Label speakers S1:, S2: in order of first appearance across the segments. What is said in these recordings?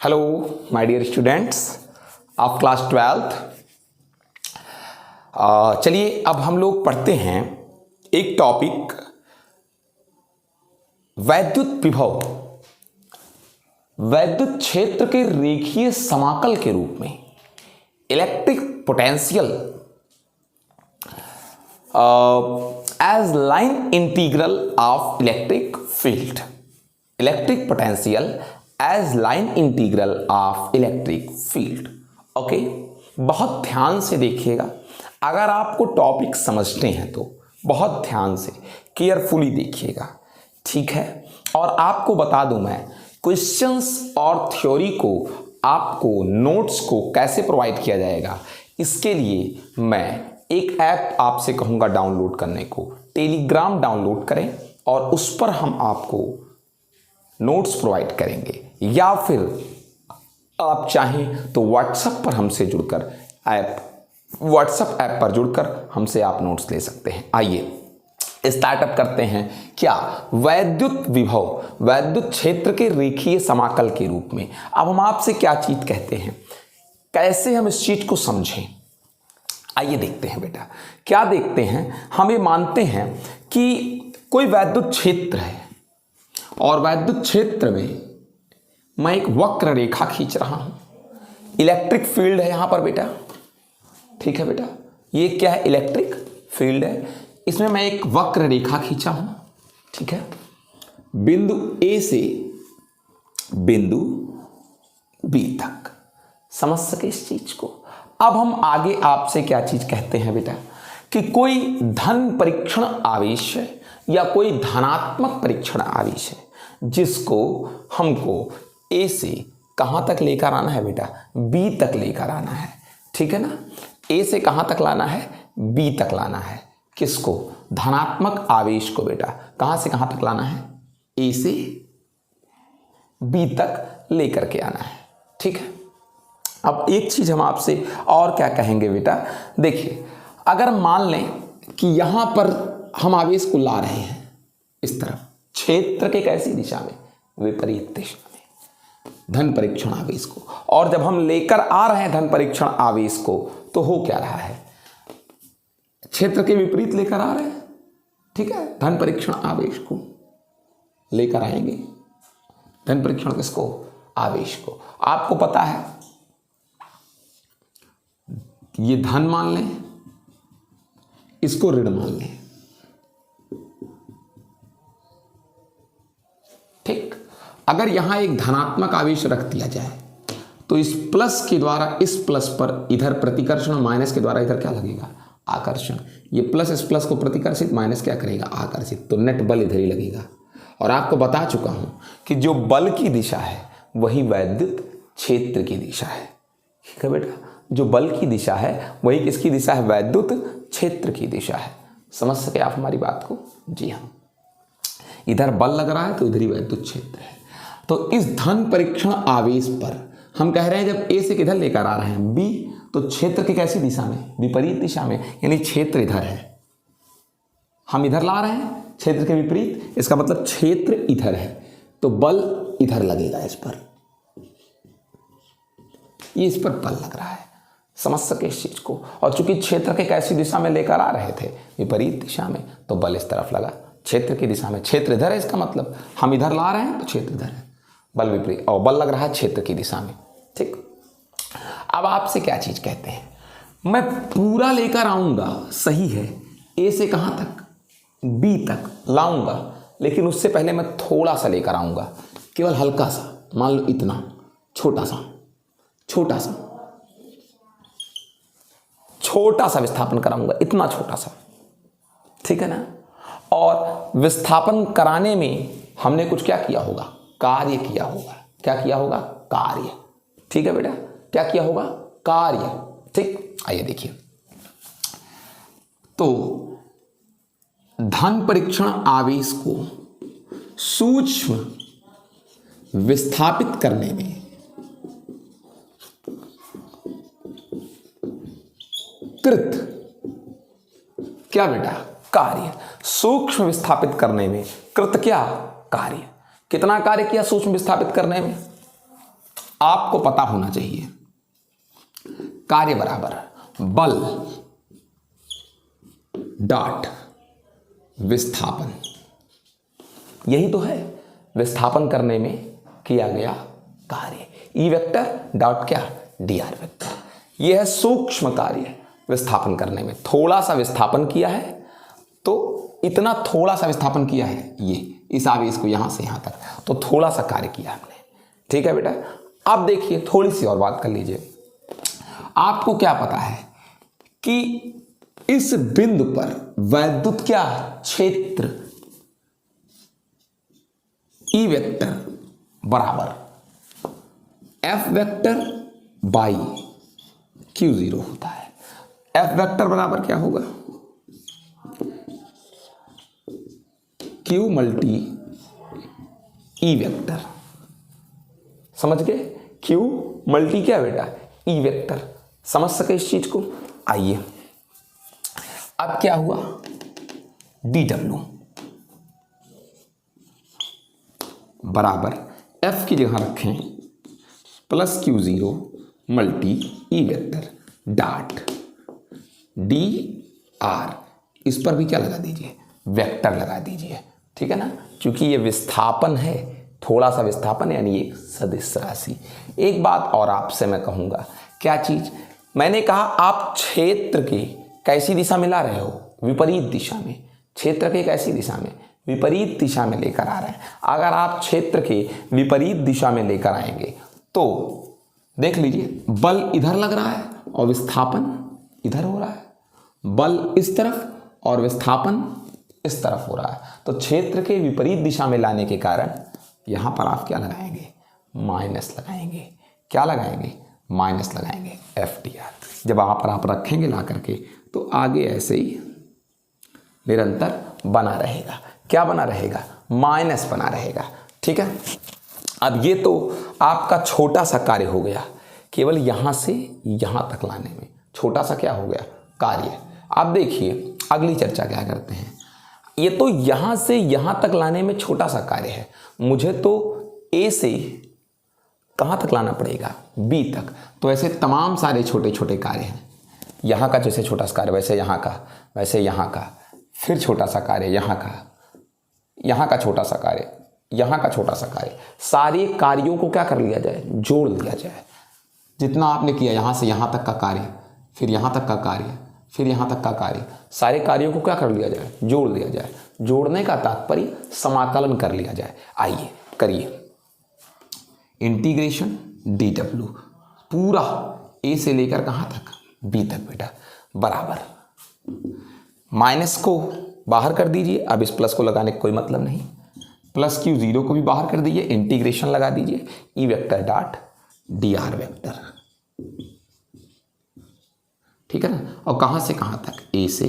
S1: Hello my dear students of class 12th। चलिए अब हम लोग पढ़ते हैं एक टॉपिक वैद्युत विभव, वैद्युत क्षेत्र के रेखीय समाकल के रूप में electric potential as line integral of electric field, electric potential as line integral of electric field. Okay, बहुत ध्यान से देखिएगा। अगर आपको टॉपिक समझते हैं तो बहुत ध्यान से केयरफुली देखिएगा, ठीक है। और आपको बता दूं मैं क्वेश्चंस और थ्योरी को आपको नोट्स को कैसे प्रोवाइड किया जाएगा, इसके लिए मैं एक ऐप आपसे कहूँगा डाउनलोड करने को। टेलीग्राम डाउनलोड करें और उस पर हम आपको नोट्स प्रोवाइड करेंगे, या फिर आप चाहें तो व्हाट्सएप पर हमसे जुड़कर व्हाट्सएप ऐप पर जुड़कर हमसे आप नोट्स ले सकते हैं। आइए स्टार्टअप करते हैं। क्या वैद्युत विभव, वैद्युत क्षेत्र के रेखीय समाकल के रूप में। अब हम आपसे क्या चीज कहते हैं, कैसे हम इस चीज को समझें, आइए देखते हैं बेटा। क्या देखते हैं, हम ये मानते हैं कि कोई वैद्युत क्षेत्र है और वैद्युत क्षेत्र में मैं एक वक्र रेखा खींच रहा हूं। इलेक्ट्रिक फील्ड है यहां पर बेटा, ठीक है बेटा। ये क्या है, इलेक्ट्रिक फील्ड है। इसमें मैं एक वक्र रेखा खींचा हूं, ठीक है। बिंदु ए से बिंदु बी तक, समझ सके इस चीज को। अब हम आगे आपसे क्या चीज कहते हैं बेटा, कि कोई धन परीक्षण आवेश है या कोई धनात्मक परीक्षण आवेश है, जिसको हमको ए से कहां तक लेकर आना है बेटा, बी तक लेकर आना है, ठीक है ना। ए से कहां तक लाना है, बी तक लाना है। किसको, धनात्मक आवेश को बेटा कहां से कहां तक लाना है, ए से बी तक लेकर के आना है, ठीक है। अब एक चीज हम आपसे और क्या कहेंगे बेटा, देखिए अगर मान लें कि यहां पर हम आवेश को ला रहे हैं इस तरफ, क्षेत्र के कैसी दिशा में, विपरीत दिशा में, धन परीक्षण आवेश को। और जब हम लेकर आ रहे हैं धन परीक्षण आवेश को, तो हो क्या रहा है, क्षेत्र के विपरीत लेकर आ रहे हैं, ठीक है। धन परीक्षण आवेश को लेकर आएंगे, धन परीक्षण किसको, आवेश को। आपको पता है ये धन मान लें, इसको ऋण मान लें, ठीक। अगर यहां एक धनात्मक आवेश रख दिया जाए तो इस प्लस के द्वारा इस प्लस पर इधर प्रतिकर्षण, माइनस के द्वारा इधर क्या लगेगा, आकर्षण। ये प्लस इस प्लस को प्रतिकर्षित, माइनस क्या करेगा, आकर्षित। तो नेट बल इधर ही लगेगा। और आपको बता चुका हूं कि जो बल की दिशा है वही वैद्युत क्षेत्र की दिशा है, ठीक है बेटा। जो बल की दिशा है वही किसकी दिशा है, वैद्युत क्षेत्र की दिशा है। समझ सके आप हमारी बात को, जी हाँ। इधर बल लग रहा है तो इधर ही वैद्युत क्षेत्र है। तो इस धन परीक्षण आवेश पर हम कह रहे हैं जब ए से किधर लेकर आ रहे हैं, बी, तो क्षेत्र की कैसी दिशा में, विपरीत दिशा में, यानी क्षेत्र इधर है, हम इधर ला रहे हैं क्षेत्र के विपरीत, इसका मतलब क्षेत्र इधर है, तो बल इधर लगेगा इस पर, ये इस पर बल लग रहा है। समझ सके इस चीज को। और चूंकि क्षेत्र के कैसी दिशा में लेकर आ रहे थे, विपरीत दिशा में, तो बल इस तरफ लगा, क्षेत्र की दिशा में। क्षेत्र इधर है, इसका मतलब हम इधर ला रहे हैं तो क्षेत्र इधर है, बल विपरीत, और बल लग रहा है क्षेत्र की दिशा में, ठीक। अब आपसे क्या चीज कहते हैं, मैं पूरा लेकर आऊंगा, सही है, ए से कहां तक, बी तक लाऊंगा, लेकिन उससे पहले मैं थोड़ा सा लेकर आऊंगा, केवल हल्का सा, मान लो इतना, छोटा सा विस्थापन कराऊंगा, इतना छोटा सा, ठीक है ना। और विस्थापन कराने में हमने कुछ क्या किया होगा, कार्य किया होगा। क्या किया होगा, कार्य, ठीक है बेटा। क्या किया होगा, कार्य, ठीक। आइए देखिए, तो धन परीक्षण आवेश को सूक्ष्म विस्थापित करने में कृत क्या बेटा, कार्य। सूक्ष्म विस्थापित करने में कृत क्या, कार्य। कितना कार्य किया सूक्ष्म विस्थापित करने में, आपको पता होना चाहिए। कार्य बराबर बल डॉट विस्थापन, यही तो है विस्थापन करने में किया गया कार्य। ई वेक्टर डॉट क्या, डी आर वेक्टर। यह है सूक्ष्म कार्य विस्थापन करने में। थोड़ा सा विस्थापन किया है, तो इतना थोड़ा सा विस्थापन किया है, ये इस आवेश को यहां से यहां तक, तो थोड़ा सा कार्य किया हमने। ठीक है बेटा, अब देखिए थोड़ी सी और बात कर लीजिए। आपको क्या पता है कि इस बिंदु पर वैद्युत क्या क्षेत्र ई वेक्टर बराबर F vector by Q zero होता है। एफ वेक्टर बराबर क्या होगा, क्यू मल्टी ई वेक्टर। समझ गए, क्यू मल्टी क्या बेटा, ई वेक्टर। समझ सके इस चीज को। आइए अब क्या हुआ, डी डब्ल्यू बराबर एफ की जगह रखें plus Q zero multi E vector dot D are, इस पर भी क्या लगा दीजिए, वेक्टर लगा दीजिए। ठीक है ना, क्योंकि ये विस्थापन है, थोड़ा सा विस्थापन यानी एक सदिश राशि। एक बात और आपसे मैं कहूँगा, क्या चीज़, मैंने कहा आप क्षेत्र के कैसी दिशा में ला रहे हो, विपरीत दिशा में। क्षेत्र के कैसी दिशा में, विपरीत दिशा में लेकर आ रहे हैं। अगर आप क्षेत्र के विपरीत दिशा में लेकर आएंगे तो देख लीजिए बल इधर लग रहा है और विस्थापन इधर हो रहा है। बल इस तरफ और विस्थापन इस तरफ हो रहा है। तो क्षेत्र के विपरीत दिशा में लाने के कारण यहां पर आप क्या लगाएंगे, माइनस लगाएंगे। क्या लगाएंगे, माइनस लगाएंगे, एफ डी आर। जब वहां पर आप रखेंगे ला करके तो आगे ऐसे ही निरंतर बना रहेगा। क्या बना रहेगा, माइनस बना रहेगा। ठीक है, अब ये तो आपका छोटा सा कार्य हो गया, केवल यहां से यहां तक लाने में छोटा सा क्या हो गया, कार्य। अब देखिए अगली चर्चा क्या करते हैं। ये तो यहां से यहां तक लाने में छोटा सा कार्य है, मुझे तो ए से कहां तक लाना पड़ेगा, बी तक। तो ऐसे तमाम सारे छोटे छोटे कार्य हैं। यहाँ का जैसे छोटा सा कार्य, वैसे यहाँ का, वैसे यहाँ का, फिर छोटा सा कार्य यहाँ का छोटा सा कार्य, यहाँ का छोटा सा कार्य। सारे कार्यों को क्या कर लिया जाए, जोड़ लिया जाए। जितना आपने किया यहाँ से यहाँ तक का कार्य, फिर यहाँ तक का कार्य, फिर यहाँ तक का कार्य, सारे कार्यों को क्या कर लिया जाए, जोड़ लिया जाए। जोड़ने का तात्पर्य समाकलन कर लिया जाए। आइए करिए, इंटीग्रेशन डी डब्ल्यू पूरा ए से लेकर कहाँ तक, बी तक बेटा, बराबर माइनस को बाहर कर दीजिए। अब इस प्लस को लगाने का कोई मतलब नहीं। प्लस क्यू जीरो को भी बाहर कर दीजिए, इंटीग्रेशन लगा दीजिए, ई vector dot D R vector. ठीक है ना, और कहां से कहां तक, ए से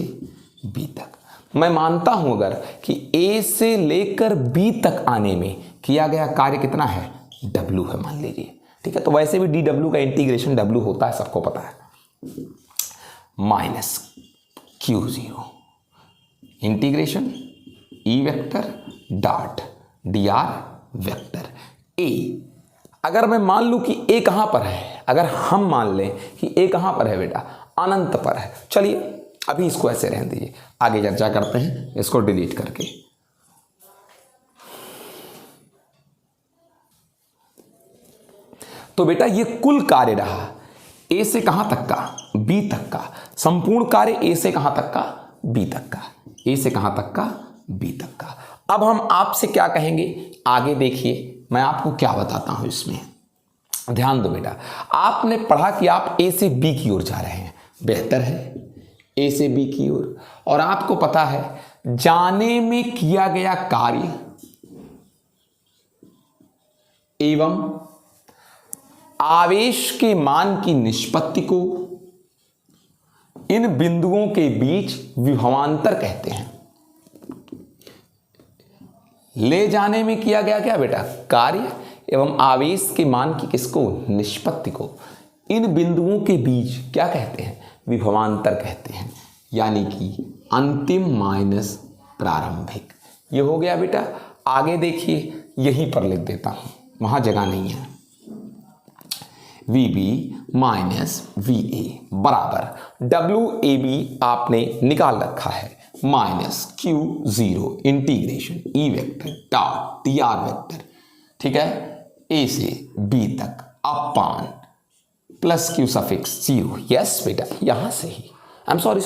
S1: बी तक। मैं मानता हूं अगर कि ए से लेकर बी तक आने में किया गया कार्य कितना है, डब्ल्यू है मान लीजिए। ठीक है, तो वैसे भी डी डब्ल्यू का इंटीग्रेशन डब्ल्यू होता है, सबको पता है। Minus Q zero integration E vector dot D R vector A. अगर मैं मान लूं कि ए कहां पर है, अगर हम मान लें कि ए कहां पर है बेटा, अनंत पर है। चलिए अभी इसको ऐसे रहने दीजिए, आगे चर्चा करते हैं इसको डिलीट करके। तो बेटा ये कुल कार्य रहा ए से कहां तक का, बी तक का। संपूर्ण कार्य ए से कहां तक का, बी तक का। ए से कहां तक का, बी तक का। अब हम आपसे क्या कहेंगे, आगे देखिए मैं आपको क्या बताता हूं इसमें। ध्यान दो बेटा, आपने पढ़ा कि आप ए से बी की ओर जा रहे हैं, बेहतर है ए से बी की ओर। और आपको पता है जाने में किया गया कार्य एवं आवेश के मान की निष्पत्ति को इन बिंदुओं के बीच विभवांतर कहते हैं। ले जाने में किया गया क्या बेटा, कार्य एवं आवेश के मान की किसको, निष्पत्ति को इन बिंदुओं के बीच क्या कहते हैं, विभवांतर कहते हैं। यानी कि अंतिम माइनस प्रारंभिक। ये हो गया बेटा। आगे देखिए, यहीं पर लिख देता हूं, वहां जगह नहीं है। V B minus V A बराबर डब्ल्यू ए बी आपने निकाल रखा है minus Q zero integration E vector dot D R vector, ठीक है, ए से बी तक अपान plus Q suffix zero. Yes बेटा, यहां से ही आई एम सॉरी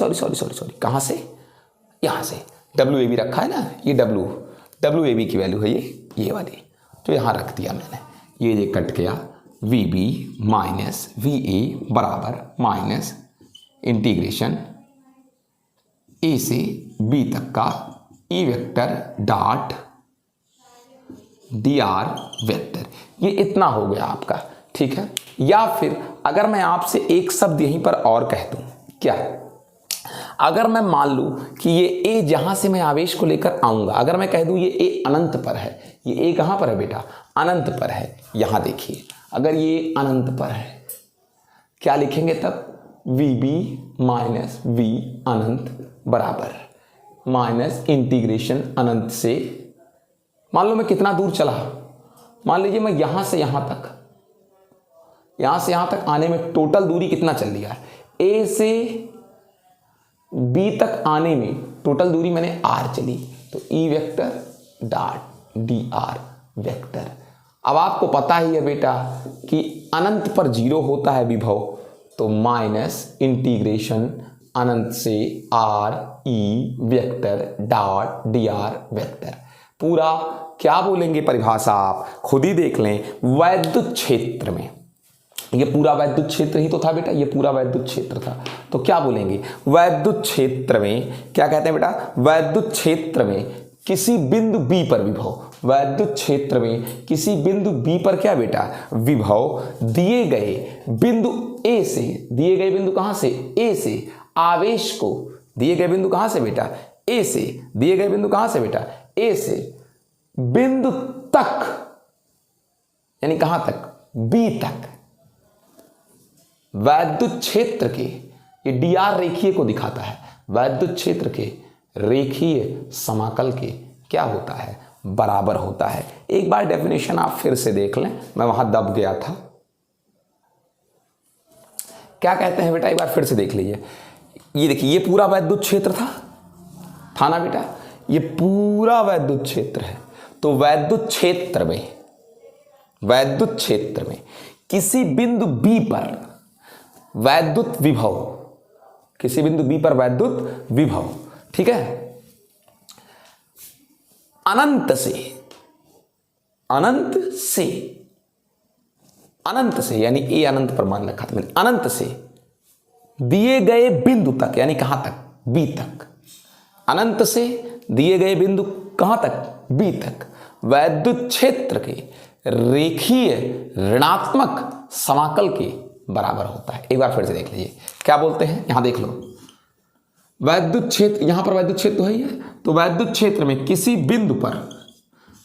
S1: कहां से, यहां से डब्ल्यू ए बी रखा है ना, ये डब्ल्यू ए बी की वैल्यू है ये वाली, तो यहां रख दिया मैंने, ये कट गया V B minus V A बराबर माइनस इंटीग्रेशन ए से बी तक का E vector dot D R vector. ये इतना हो गया आपका, ठीक है। या फिर अगर मैं आपसे एक शब्द यहीं पर और कह दूं, क्या, अगर मैं मान लूं कि ये ए जहां से मैं आवेश को लेकर आऊंगा, अगर मैं कह दूं ये ए अनंत पर है, ये ए कहां पर है बेटा, अनंत पर है। यहां देखिए, अगर ये अनंत पर है क्या लिखेंगे तब, वी बी माइनस वी अनंत बराबर माइनस इंटीग्रेशन अनंत से, मान लो मैं कितना दूर चला, मान लीजिए मैं यहां से यहां तक आने में टोटल दूरी कितना चल लिया है, ए से बी तक आने में टोटल दूरी मैंने आर चली, तो ई vector dot D R vector. अब आपको पता ही है बेटा कि अनंत पर जीरो होता है विभव, तो माइनस इंटीग्रेशन अनंत से R E vector dot D R vector. पूरा क्या बोलेंगे परिभाषा आप खुद ही देख लें, वैद्युत क्षेत्र में, ये पूरा वैद्युत क्षेत्र ही तो था बेटा, ये पूरा वैद्युत क्षेत्र था, तो क्या बोलेंगे, वैद्युत क्षेत्र में क्या कहते हैं बेटा, वैद्युत क्षेत्र में किसी बिंदु बी पर विभव, वैद्युत क्षेत्र में किसी बिंदु बी पर क्या बेटा, विभव दिए गए बिंदु ए से, दिए गए बिंदु कहां से, ए से, आवेश को दिए गए बिंदु कहां से बेटा, ए से, दिए गए बिंदु कहां से बेटा, ए से बिंदु तक, यानी कहां तक, बी तक, वैद्युत क्षेत्र के, ये डी आर रेखीय को दिखाता है, वैद्युत क्षेत्र के रेखीय समाकल के क्या होता है, बराबर होता है। एक बार डेफिनेशन आप फिर से देख लें, मैं वहां दब गया था। क्या कहते हैं बेटा, एक बार फिर से देख लीजिए, ये देखिए, ये पूरा वैद्युत क्षेत्र था ना बेटा, ये पूरा वैद्युत क्षेत्र है। तो वैद्युत क्षेत्र में किसी बिंदु बी पर वैद्युत विभव, किसी बिंदु बी पर वैद्युत विभव, ठीक है, अनंत से यानी ए अनंत पर मान रखा था मैंने, अनंत से दिए गए बिंदु तक, यानी कहां तक, बी तक, अनंत से दिए गए बिंदु कहां तक, बी तक, वैद्युत क्षेत्र के रेखीय ऋणात्मक समाकल के बराबर होता है। एक बार फिर से देख लीजिए, क्या बोलते हैं, यहां देख लो, वैद्युत क्षेत्र, यहां पर वैद्युत क्षेत्र है, तो वैद्युत क्षेत्र में किसी बिंदु पर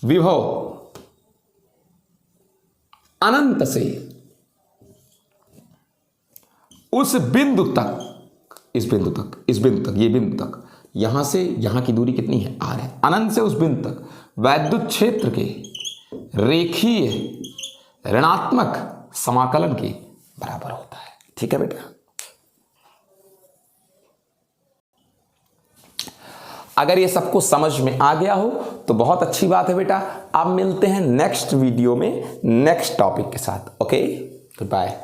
S1: विभव अनंत से उस बिंदु तक, इस बिंदु तक, ये बिंदु तक, यहां से यहां की दूरी कितनी है, आर है, अनंत से उस बिंदु तक वैद्युत क्षेत्र के रेखीय ऋणात्मक समाकलन के बराबर होता है। ठीक है बेटा, अगर ये सबको समझ में आ गया हो तो बहुत अच्छी बात है बेटा। अब मिलते हैं नेक्स्ट वीडियो में नेक्स्ट टॉपिक के साथ। Okay, good bye.